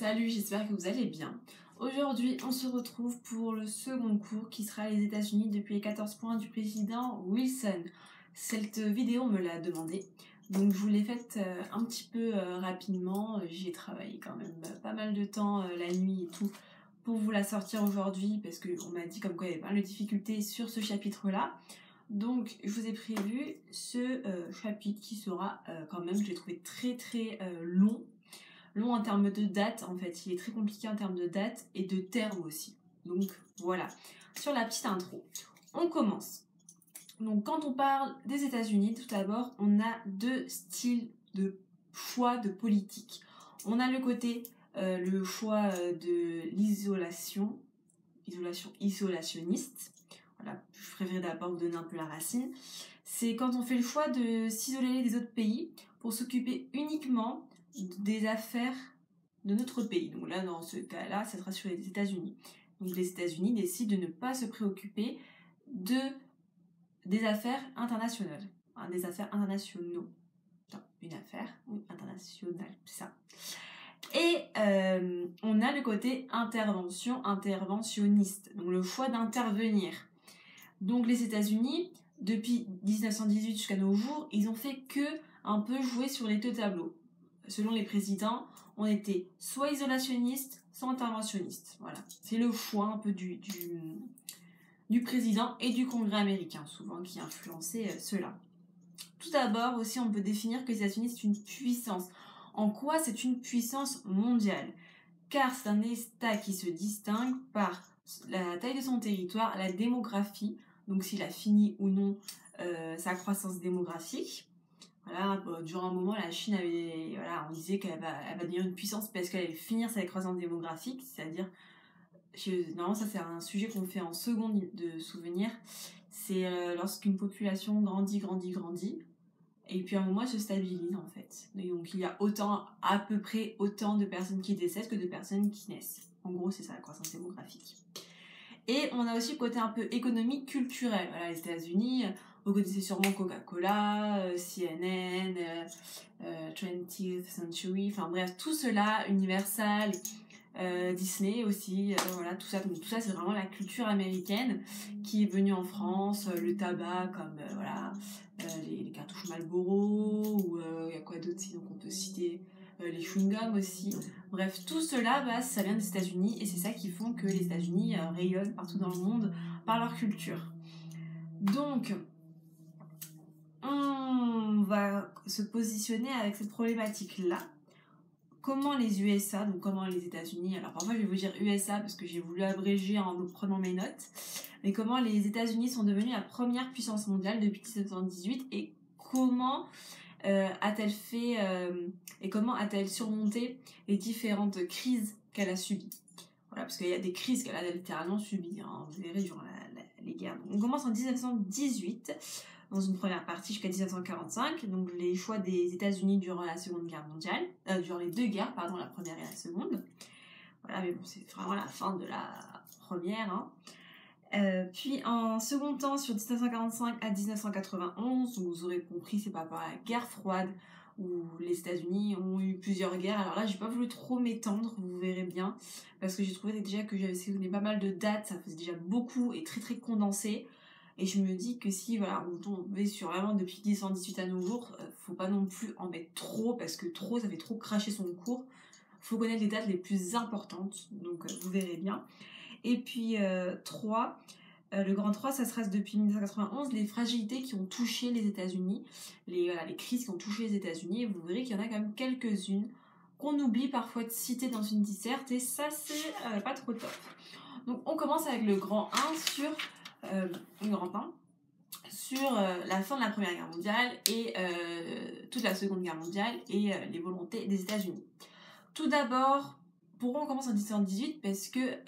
Salut, j'espère que vous allez bien. Aujourd'hui, on se retrouve pour le second cours qui sera les États-Unis depuis les 14 points du président Wilson. Cette vidéo, on me l'a demandé, donc je vous l'ai faite un petit peu rapidement. J'y ai travaillé quand même pas mal de temps la nuit et tout pour vous la sortir aujourd'hui parce qu'on m'a dit comme quoi il y avait pas mal de difficultés sur ce chapitre-là. Donc je vous ai prévu ce chapitre qui sera quand même, je l'ai trouvé très long en termes de date. En fait, il est très compliqué en termes de date et de termes aussi. Donc voilà, sur la petite intro, on commence. Donc quand on parle des États-Unis, tout d'abord, on a deux styles de choix de politique. On a le côté, le choix de isolationniste. Voilà, je préfère d'abord vous donner un peu la racine. C'est quand on fait le choix de s'isoler des autres pays pour s'occuper uniquement des affaires de notre pays. Donc là, dans ce cas-là, ça sera sur les États-Unis. Donc les États-Unis décident de ne pas se préoccuper des affaires internationales. Des affaires internationaux. Une affaire internationale, c'est ça. Et on a le côté interventionniste, donc le choix d'intervenir. Donc les États-Unis, depuis 1918 jusqu'à nos jours, ils ont fait que un peu jouer sur les deux tableaux. Selon les présidents, on était soit isolationniste, soit interventionniste. Voilà, c'est le choix un peu du président et du Congrès américain, souvent, qui influençait cela. Tout d'abord, aussi, on peut définir que les États-Unis, c'est une puissance. En quoi c'est une puissance mondiale? Car c'est un État qui se distingue par la taille de son territoire, la démographie, donc s'il a fini ou non sa croissance démographique. Voilà, durant un moment, la Chine on disait qu'elle va devenir une puissance parce qu'elle allait finir sa croissance démographique, c'est-à-dire, non, ça c'est un sujet qu'on fait en seconde de souvenir, c'est lorsqu'une population grandit, et puis à un moment elle se stabilise en fait. Et donc il y a à peu près autant de personnes qui décèdent que de personnes qui naissent. En gros, c'est ça la croissance démographique. Et on a aussi le côté un peu économique, culturel. Voilà, les États-Unis, vous connaissez sûrement Coca-Cola, CNN, 20th Century, enfin bref, tout cela, Universal, Disney aussi, voilà, tout ça. Donc tout ça, c'est vraiment la culture américaine qui est venue en France, le tabac comme, les cartouches Marlboro, ou il y a quoi d'autre sinon qu'on peut citer, les chewing-gums aussi. Bref, tout cela, ça vient des États-Unis et c'est ça qui font que les États-Unis rayonnent partout dans le monde par leur culture. Donc, on va se positionner avec cette problématique-là. Comment les USA, donc comment les États-Unis, alors parfois je vais vous dire USA parce que j'ai voulu abréger en prenant mes notes, mais comment les États-Unis sont devenus la première puissance mondiale depuis 1718 et comment a-t-elle fait et comment a-t-elle surmonté les différentes crises qu'elle a subies. Voilà, parce qu'il y a des crises qu'elle a littéralement subies, vous verrez durant les guerres. Donc, on commence en 1918, dans une première partie jusqu'à 1945, donc les choix des États-Unis durant la Seconde Guerre mondiale, durant les deux guerres, pardon, la première et la seconde. Voilà, mais bon, c'est vraiment la fin de la première. Puis en second temps, sur 1945 à 1991, vous aurez compris, c'est par rapport à la guerre froide, où les États-Unis ont eu plusieurs guerres. Alors là, j'ai pas voulu trop m'étendre, vous verrez bien, parce que j'ai trouvé déjà que j'avais sélectionné pas mal de dates, ça faisait déjà beaucoup et très condensé. Et je me dis que si voilà, on tombait sur vraiment depuis 1918 à nos jours, faut pas non plus en mettre trop, parce que trop, ça fait trop cracher son cours. Faut connaître les dates les plus importantes, donc vous verrez bien. Et puis 3, le grand 3, ça sera depuis 1991, les fragilités qui ont touché les États-Unis, les crises qui ont touché les États-Unis, et vous verrez qu'il y en a quand même quelques-unes qu'on oublie parfois de citer dans une disserte, et ça c'est pas trop top. Donc on commence avec le grand 1 sur la fin de la Première Guerre mondiale et toute la Seconde Guerre mondiale et les volontés des États-Unis. Tout d'abord, pourquoi on commence en 1918? Parce que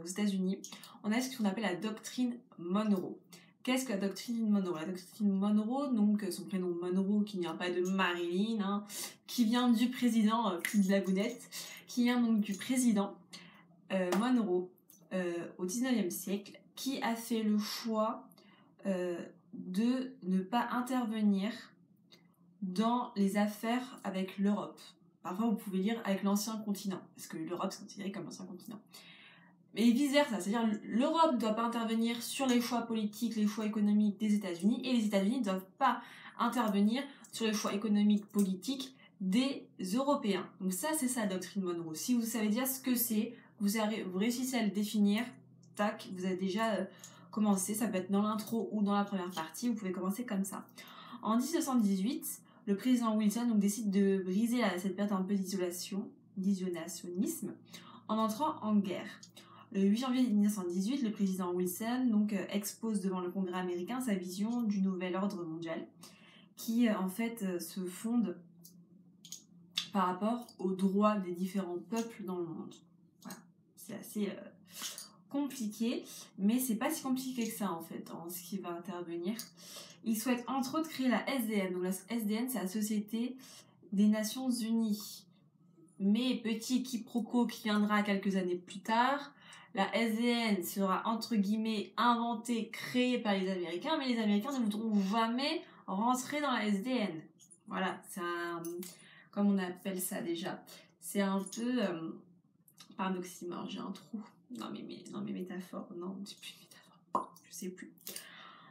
aux États-Unis, on a ce qu'on appelle la doctrine Monroe. Qu'est-ce que la doctrine Monroe? La doctrine Monroe, donc son prénom Monroe, qui ne vient pas de Marilyn, qui vient du président, plus de la bounette, qui vient donc du président Monroe au 19e siècle, qui a fait le choix de ne pas intervenir dans les affaires avec l'Europe. parfois vous pouvez lire avec l'ancien continent, parce que l'Europe c'est considéré comme l'ancien continent. Mais vice-versa, c'est-à-dire l'Europe ne doit pas intervenir sur les choix politiques, les choix économiques des États-Unis, et les États-Unis ne doivent pas intervenir sur les choix économiques, politiques des Européens. Donc ça, c'est sa doctrine Monroe. Si vous savez déjà ce que c'est, vous réussissez à le définir, tac, vous avez déjà commencé, ça peut être dans l'intro ou dans la première partie, vous pouvez commencer comme ça. En 1918, le président Wilson donc, décide de briser cette période un peu d'isolationnisme en entrant en guerre. Le 8 janvier 1918, le président Wilson donc, expose devant le Congrès américain sa vision du nouvel ordre mondial qui en fait se fonde par rapport aux droits des différents peuples dans le monde. Voilà. C'est assez compliqué, mais c'est pas si compliqué que ça en fait, en ce qui va intervenir. Il souhaite entre autres créer la SDN. Donc la SDN, c'est la Société des Nations Unies. Mais petit quiproquo qui viendra quelques années plus tard, la SDN sera entre guillemets inventée, créée par les Américains, mais les Américains ne voudront jamais rentrer dans la SDN. Voilà, c'est un... Comme on appelle ça déjà. C'est un peu... Pardon, oxymore, j'ai un trou dans mes métaphores. Non, c'est plus une métaphore. Je sais plus.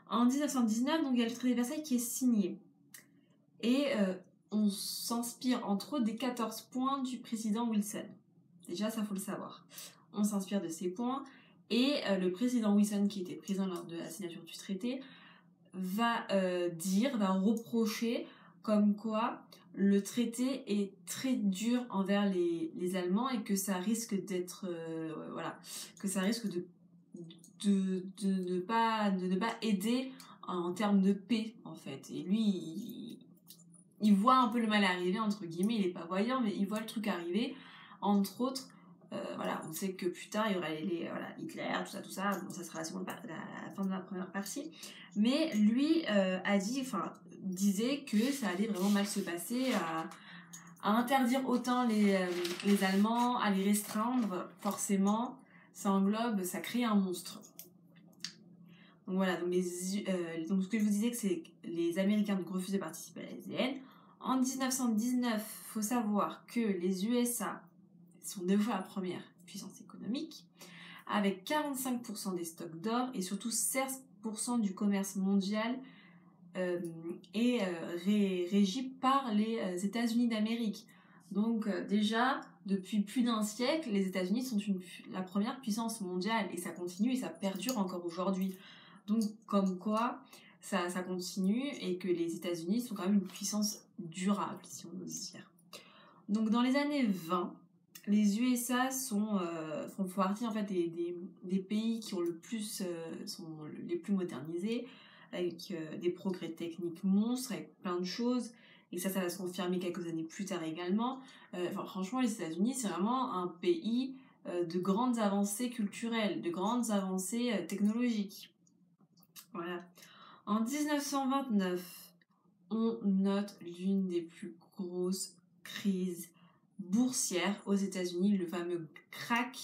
En 1919, donc, il y a le traité de Versailles qui est signé. Et on s'inspire entre autres des 14 points du président Wilson. Déjà, ça faut le savoir. On s'inspire de ces points. Et le président Wilson, qui était présent lors de la signature du traité, va reprocher comme quoi le traité est très dur envers les Allemands et que ça risque d'être que ça risque de ne pas aider en termes de paix en fait. Et lui il voit un peu le mal arriver entre guillemets, il est pas voyant mais il voit le truc arriver, entre autres. On sait que plus tard il y aura Hitler, tout ça, bon, ça sera la fin de la première partie, mais lui disait que ça allait vraiment mal se passer, à interdire autant les Allemands, à les restreindre, forcément, ça crée un monstre. Donc voilà, donc ce que je vous disais, que c'est que les Américains donc refusent de participer à la SDN. En 1919, faut savoir que les USA sont deux fois la première puissance économique, avec 45% des stocks d'or et surtout 16% du commerce mondial régi par les États-Unis d'Amérique. Donc déjà, depuis plus d'un siècle, les États-Unis sont la première puissance mondiale et ça continue et ça perdure encore aujourd'hui. Donc comme quoi, ça continue et que les États-Unis sont quand même une puissance durable, si on ose dire. Donc dans les années 20, les USA font partie en fait des pays qui ont sont les plus modernisés, avec des progrès techniques monstres, avec plein de choses, et ça va se confirmer quelques années plus tard également. Franchement, les États-Unis, c'est vraiment un pays de grandes avancées culturelles, de grandes avancées technologiques. Voilà. En 1929, on note l'une des plus grosses crises boursières aux États-Unis, le fameux crack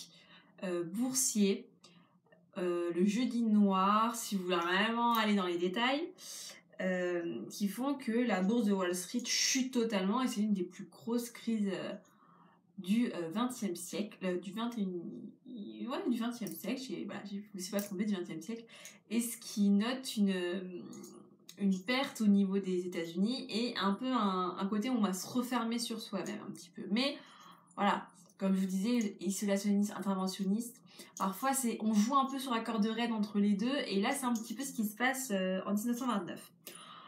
boursier, le jeudi noir, si vous voulez vraiment aller dans les détails, qui font que la bourse de Wall Street chute totalement et c'est l'une des plus grosses crises du XXe siècle, du XXe siècle, je ne me suis pas trompée, du XXe siècle, et ce qui note une perte au niveau des États-Unis et un peu un côté où on va se refermer sur soi-même un petit peu. Mais voilà, comme je vous disais, isolationniste, interventionniste, parfois on joue un peu sur la corde raide entre les deux, et là c'est un petit peu ce qui se passe en 1929.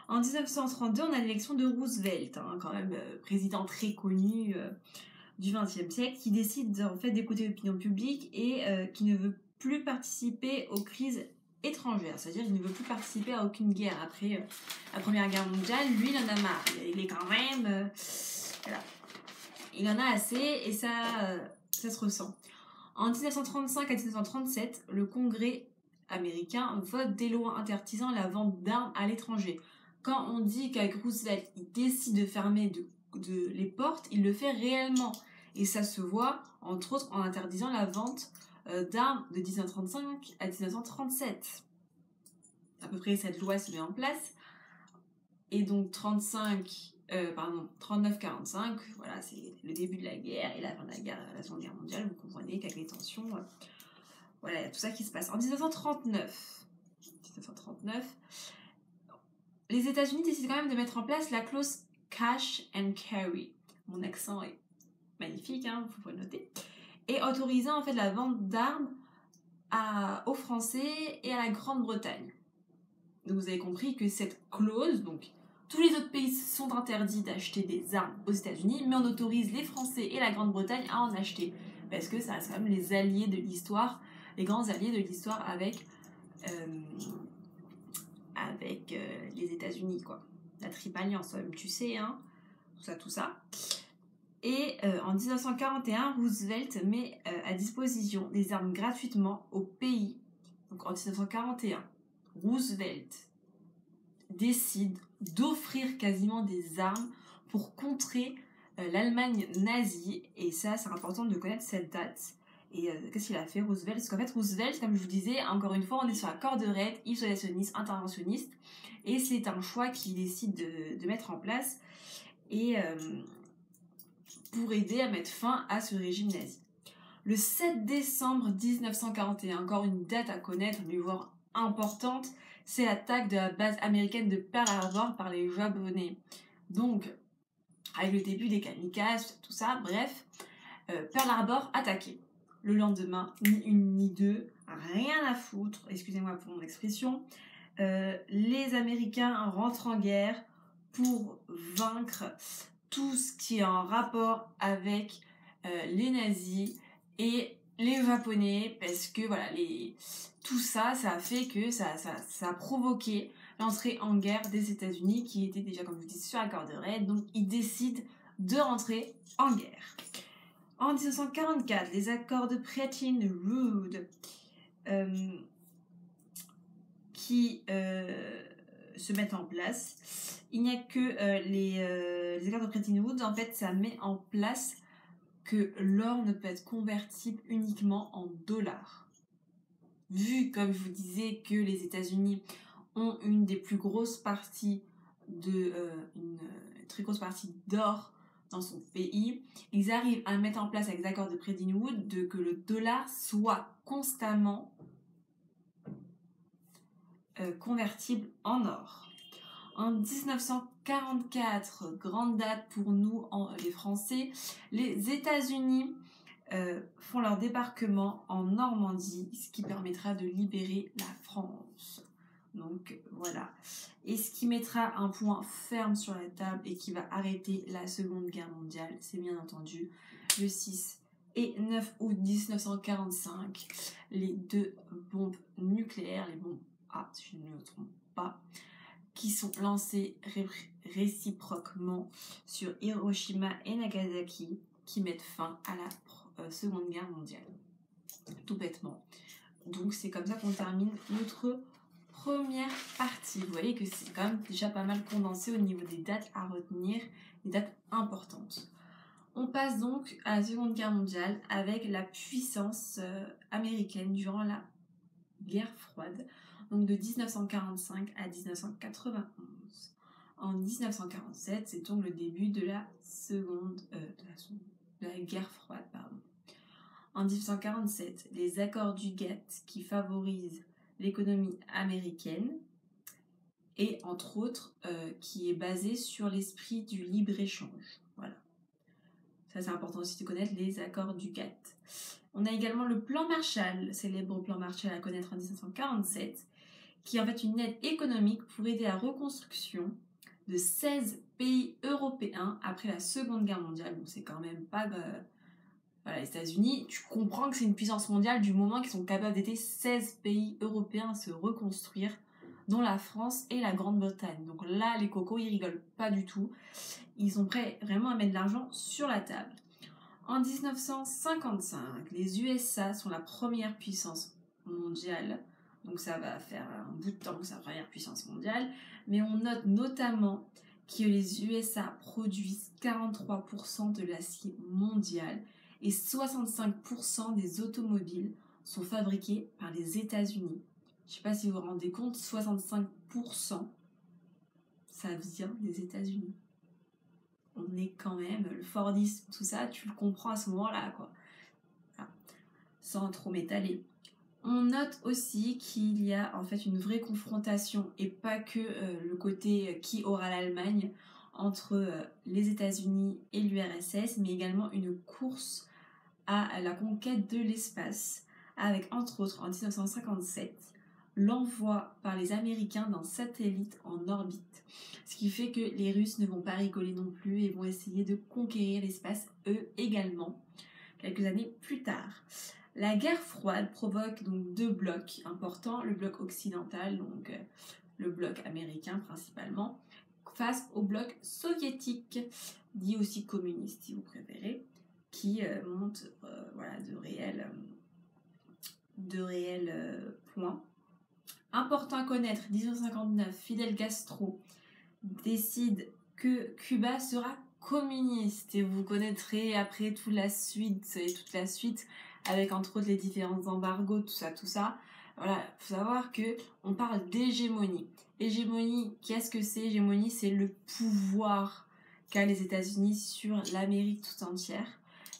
En 1932, on a l'élection de Roosevelt, quand même président très connu du XXe siècle, qui décide en fait d'écouter l'opinion publique et qui ne veut plus participer aux crises étrangères, c'est-à-dire qu'il ne veut plus participer à aucune guerre après la Première Guerre mondiale. Lui, il en a marre, il est quand même... il en a assez et ça se ressent. En 1935 à 1937, le Congrès américain vote des lois interdisant la vente d'armes à l'étranger. Quand on dit qu'avec Roosevelt, il décide de fermer les portes, il le fait réellement. Et ça se voit, entre autres, en interdisant la vente d'armes de 1935 à 1937. À peu près, cette loi se met en place. Et donc, 35 pardon, 39-45, voilà, c'est le début de la guerre et la fin de la Seconde Guerre mondiale. Vous comprenez qu'avec les tensions, voilà, il y a tout ça qui se passe. En 1939, les États-Unis décident quand même de mettre en place la clause cash and carry. Mon accent est magnifique, hein, vous pouvez le noter. Et autorisant en fait la vente d'armes aux Français et à la Grande-Bretagne. Donc vous avez compris que cette clause, donc tous les autres pays sont interdits d'acheter des armes aux États-Unis, mais on autorise les Français et la Grande-Bretagne à en acheter. Parce que ça reste quand même les alliés de l'histoire, les grands alliés de l'histoire avec les États-Unis, quoi. La triple alliance, tu sais, hein, tout ça. Et en 1941, Roosevelt met à disposition des armes gratuitement au pays. Donc en 1941, Roosevelt décide d'offrir quasiment des armes pour contrer l'Allemagne nazie. Et ça, c'est important de connaître cette date. Et qu'est-ce qu'il a fait, Roosevelt? Parce qu'en fait, Roosevelt, comme je vous disais, encore une fois, on est sur la corde raide, isolationniste, interventionniste. Et c'est un choix qu'il décide de mettre en place. Et pour aider à mettre fin à ce régime nazi. Le 7 décembre 1941, encore une date à connaître, mais voire importante, c'est l'attaque de la base américaine de Pearl Harbor par les Japonais. Donc, avec le début des kamikazes, tout ça, bref, Pearl Harbor attaqué. Le lendemain, ni une ni deux, rien à foutre, excusez-moi pour mon expression, les Américains rentrent en guerre pour vaincre tout ce qui est en rapport avec les nazis et les Japonais, parce que voilà, tout ça a fait que ça a provoqué l'entrée en guerre des États-Unis, qui étaient déjà, comme je vous dis, sur la corde raide. Donc ils décident de rentrer en guerre. En 1944, les accords de Bretton Woods qui se mettent en place. Il n'y a que les accords de Bretton Woods, en fait, ça met en place que l'or ne peut être convertible uniquement en dollars. Vu, comme je vous disais, que les États-Unis ont une des plus grosses parties une très grosse partie d'or dans son pays, ils arrivent à mettre en place avec les accords de Bretton Woods que le dollar soit constamment convertible en or. En 1944, grande date pour nous, les Français, les États-Unis font leur débarquement en Normandie, ce qui permettra de libérer la France. Donc voilà. Et ce qui mettra un point ferme sur la table et qui va arrêter la Seconde Guerre mondiale, c'est bien entendu le 6 et 9 août 1945, les deux bombes nucléaires, les bombes A, si je ne me trompe pas, qui sont lancées réciproquement sur Hiroshima et Nagasaki, qui mettent fin à la Seconde Guerre mondiale. Tout bêtement. Donc c'est comme ça qu'on termine notre première partie. Vous voyez que c'est quand même déjà pas mal condensé au niveau des dates à retenir, des dates importantes. On passe donc à la Seconde Guerre mondiale avec la puissance américaine durant la guerre froide, donc de 1945 à 1991. En 1947, c'est donc le début de la guerre froide, pardon. En 1947, les accords du GATT qui favorisent l'économie américaine et entre autres qui est basé sur l'esprit du libre-échange. Voilà. Ça c'est important aussi de connaître les accords du GATT. On a également le plan Marshall, le célèbre plan Marshall à connaître en 1947, qui est en fait une aide économique pour aider à la reconstruction de 16 pays européens après la Seconde Guerre mondiale. Donc c'est quand même pas... Voilà, les États-Unis, tu comprends que c'est une puissance mondiale du moment qu'ils sont capables d'aider 16 pays européens à se reconstruire, dont la France et la Grande-Bretagne. Donc là, les cocos, ils rigolent pas du tout. Ils sont prêts vraiment à mettre de l'argent sur la table. En 1955, les USA sont la première puissance mondiale. Donc ça va faire un bout de temps que c'est la première puissance mondiale. Mais on note notamment que les USA produisent 43% de l'acier mondial et 65% des automobiles sont fabriquées par les États-Unis. Je ne sais pas si vous vous rendez compte, 65%, ça vient des États-Unis. on est quand même, le Fordisme, tout ça, tu le comprends à ce moment-là, quoi. Voilà. Sans trop m'étaler. On note aussi qu'il y a en fait une vraie confrontation, et pas que le côté qui aura l'Allemagne, entre les États-Unis et l'URSS, mais également une course à la conquête de l'espace, avec entre autres en 1957 l'envoi par les Américains d'un satellite en orbite. Ce qui fait que les Russes ne vont pas rigoler non plus et vont essayer de conquérir l'espace eux également, quelques années plus tard. La guerre froide provoque donc deux blocs importants, le bloc occidental, donc le bloc américain principalement, face au bloc soviétique, dit aussi communiste si vous préférez, qui monte voilà, de réels points. Important à connaître, 1959, Fidel Castro décide que Cuba sera communiste, et vous connaîtrez après toute la suite avec entre autres les différents embargos, tout ça. Voilà, il faut savoir que on parle d'hégémonie. Hégémonie, qu'est-ce que c'est? Hégémonie, c'est le pouvoir qu'a les États-Unis sur l'Amérique tout entière.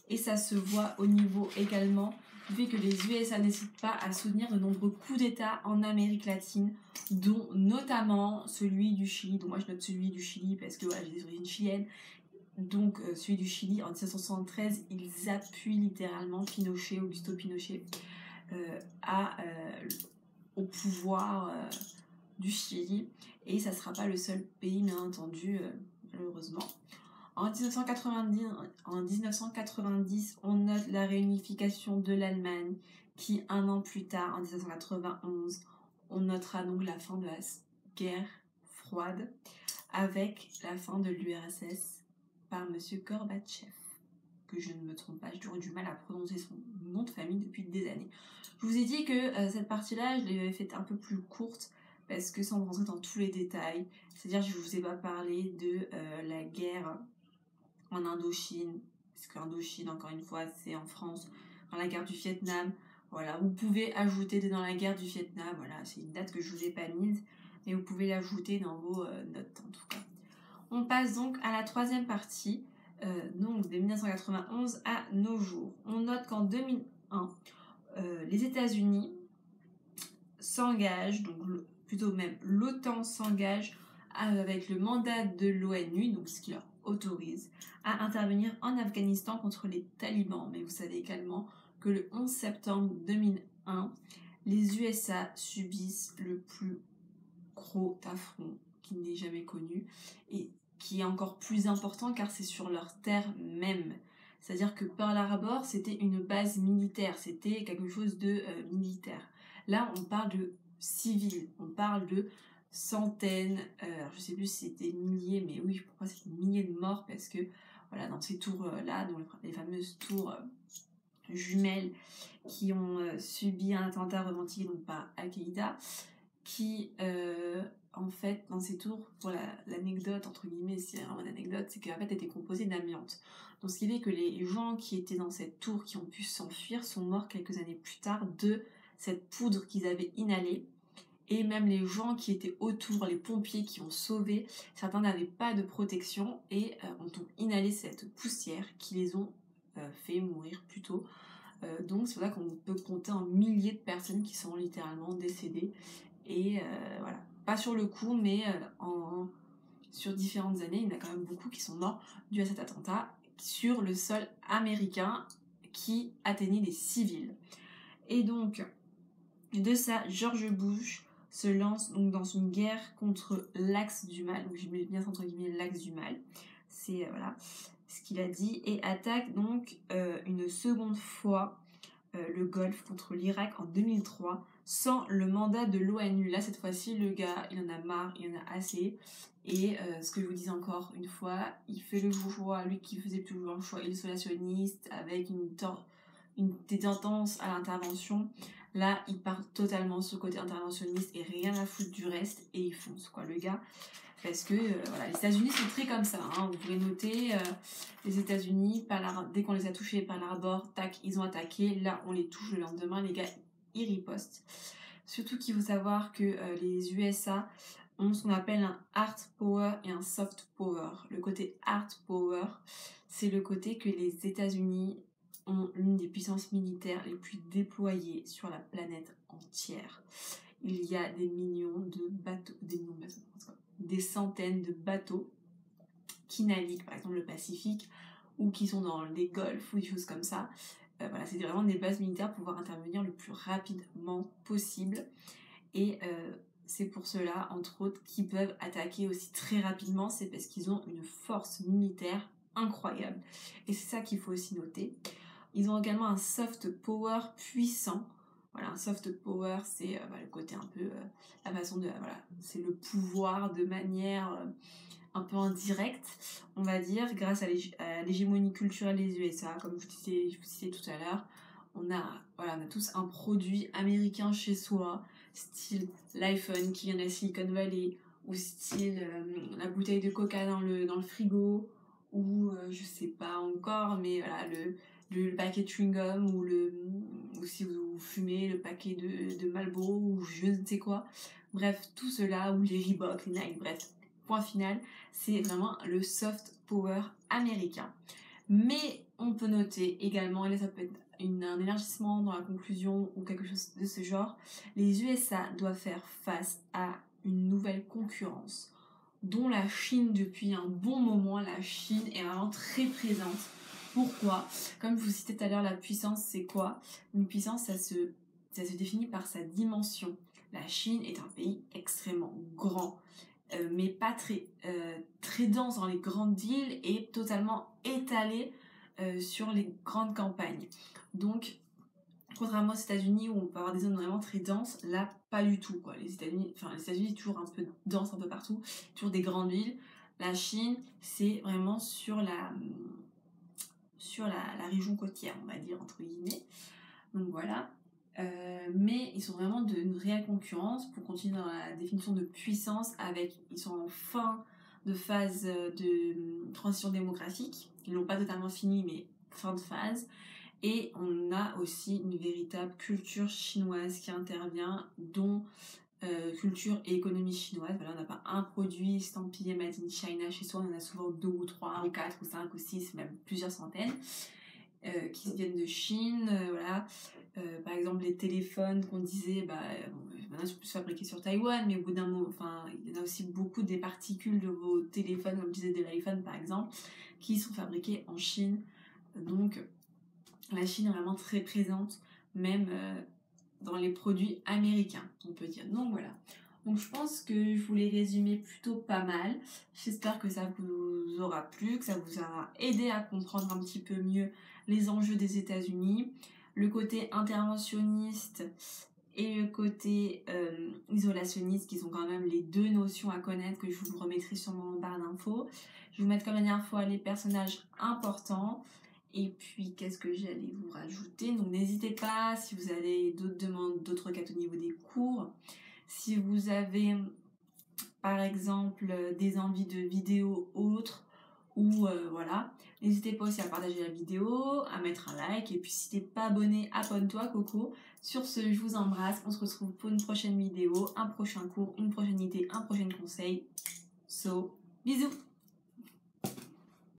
Et ça se voit au niveau également du fait que les USA n'hésitent pas à soutenir de nombreux coups d'État en Amérique latine, dont notamment celui du Chili. Donc moi je note celui du Chili parce que voilà, j'ai des origines chiliennes. Donc celui du Chili en 1973, ils appuient littéralement Pinochet, Augusto Pinochet, au pouvoir du Chili. Et ça ne sera pas le seul pays, bien entendu, malheureusement. En 1990, on note la réunification de l'Allemagne, qui un an plus tard, en 1991, on notera donc la fin de la guerre froide avec la fin de l'URSS par M. Gorbatchev, que je ne me trompe pas, j'ai toujours du mal à prononcer son nom de famille depuis des années. Je vous ai dit que cette partie-là, je l'avais faite un peu plus courte, parce que sans rentrer dans tous les détails, c'est-à-dire je ne vous ai pas parlé de la guerre en Indochine, parce qu'Indochine, encore une fois, c'est en France, dans la guerre du Vietnam. Voilà, vous pouvez ajouter dans la guerre du Vietnam, voilà, c'est une date que je ne vous ai pas mise, mais vous pouvez l'ajouter dans vos notes en tout cas. On passe donc à la troisième partie, donc de 1991 à nos jours. On note qu'en 2001, les États-Unis s'engagent, donc plutôt même l'OTAN s'engage avec le mandat de l'ONU, donc ce qui leur autorise à intervenir en Afghanistan contre les talibans. Mais vous savez également que le 11 septembre 2001, les USA subissent le plus gros affront qui n'ait jamais connu, et qui est encore plus important car c'est sur leur terre même. C'est-à-dire que Pearl Harbor, c'était une base militaire, c'était quelque chose de militaire. Là, on parle de civils, on parle de centaines, je sais plus si c'était milliers, mais oui, pourquoi c'est milliers de morts, parce que voilà, dans ces tours-là, dans les fameuses tours jumelles qui ont subi un attentat revendiqué donc par Al-Qaïda, qui en fait dans ces tours, pour l'anecdote entre guillemets, c'est vraiment une anecdote, c'est qu'en fait étaient composées d'amiante. Donc ce qui fait que les gens qui étaient dans cette tour, qui ont pu s'enfuir, sont morts quelques années plus tard de cette poudre qu'ils avaient inhalée. Et même les gens qui étaient autour, les pompiers qui ont sauvé, certains n'avaient pas de protection et ont donc inhalé cette poussière qui les ont fait mourir plus tôt. Donc c'est pour ça qu'on peut compter en milliers de personnes qui sont littéralement décédées. Et voilà, pas sur le coup, mais sur différentes années, il y en a quand même beaucoup qui sont morts dû à cet attentat sur le sol américain qui atteignait des civils. Et donc, de ça, George Bush se lance donc dans une guerre contre l'axe du mal, donc je mets bien entre guillemets l'axe du mal, c'est voilà ce qu'il a dit, et attaque donc une seconde fois le Golfe contre l'Irak en 2003 sans le mandat de l'ONU. Là, cette fois-ci, le gars, il en a marre, il en a assez. Et ce que je vous dis encore une fois, il fait le choix, lui qui faisait toujours le choix isolationniste, avec une tendance à l'intervention. Là, il part totalement sur le côté interventionniste et rien à foutre du reste, et il fonce, quoi, le gars. Parce que voilà, les États-Unis sont très comme ça, hein. Vous pouvez noter, les États-Unis, dès qu'on les a touchés par l'arbor, tac, ils ont attaqué. Là, on les touche le lendemain, les gars, ils ripostent. Surtout qu'il faut savoir que les USA ont ce qu'on appelle un hard power et un soft power. Le côté hard power, c'est le côté que les États-Unis ont l'une des puissances militaires les plus déployées sur la planète entière. Il y a des millions de bateaux, des centaines de bateaux qui naviguent, par exemple le Pacifique, ou qui sont dans des golfs ou des choses comme ça. Voilà, c'est vraiment des bases militaires pour pouvoir intervenir le plus rapidement possible. Et c'est pour cela, entre autres, qu'ils peuvent attaquer aussi très rapidement, c'est parce qu'ils ont une force militaire incroyable. Et c'est ça qu'il faut aussi noter. Ils ont également un soft power puissant. Voilà, un soft power, c'est le côté un peu, la façon de, voilà, c'est le pouvoir de manière un peu indirecte, on va dire, grâce à l'hégémonie culturelle des USA, comme je vous citais tout à l'heure. On a tous un produit américain chez soi, style l'iPhone qui vient de la Silicon Valley, ou style la bouteille de coca dans le frigo, ou je sais pas encore, mais voilà, le paquet de chewing-gum, ou si vous fumez, le paquet de Marlboro, ou je ne sais quoi. Bref, tout cela, ou les Reebok, les Nike, bref. Point final, c'est vraiment le soft power américain. Mais on peut noter également, et là ça peut être un élargissement dans la conclusion ou quelque chose de ce genre, les USA doivent faire face à une nouvelle concurrence dont la Chine, depuis un bon moment, la Chine est vraiment très présente. Pourquoi? Comme je vous citais tout à l'heure, la puissance c'est quoi? Une puissance, ça se définit par sa dimension. La Chine est un pays extrêmement grand, mais pas très dense dans les grandes villes et totalement étalé sur les grandes campagnes. Donc, contrairement aux États-Unis où on peut avoir des zones vraiment très denses, là pas du tout quoi. Les États-Unis toujours un peu dense un peu partout, toujours des grandes villes. La Chine, c'est vraiment sur la région côtière, on va dire entre guillemets. Donc voilà. Mais ils sont vraiment une réelle concurrence. Pour continuer dans la définition de puissance, ils sont en fin de phase de transition démographique. Ils n'ont pas totalement fini, mais fin de phase. Et on a aussi une véritable culture chinoise qui intervient, dont culture et économie chinoise. Voilà, on n'a pas un produit estampillé Made in China chez soi, on en a souvent 2 ou 3 ou 4 ou 5 ou 6, même plusieurs centaines qui viennent de Chine. Voilà. Par exemple, les téléphones qu'on disait, maintenant ils sont plus fabriqués sur Taïwan, mais au bout d'un moment, il y en a aussi beaucoup des particules de vos téléphones, comme je disais de l'iPhone par exemple, qui sont fabriqués en Chine. Donc, la Chine est vraiment très présente, même dans les produits américains, on peut dire. Donc voilà. Donc je pense que je vous l'ai résumé plutôt pas mal. J'espère que ça vous aura plu, que ça vous aura aidé à comprendre un petit peu mieux les enjeux des États-Unis, le côté interventionniste et le côté isolationniste, qui sont quand même les deux notions à connaître, que je vous remettrai sûrement en barre d'infos. Je vais vous mettre comme la dernière fois les personnages importants. Et puis, qu'est-ce que j'allais vous rajouter? Donc, n'hésitez pas, si vous avez d'autres demandes, d'autres requêtes au niveau des cours. Si vous avez, par exemple, des envies de vidéos autres, ou voilà, n'hésitez pas aussi à partager la vidéo, à mettre un like. Et puis, si t'es pas abonné, abonne-toi, Coco. Sur ce, je vous embrasse. On se retrouve pour une prochaine vidéo, un prochain cours, une prochaine idée, un prochain conseil. So, bisous!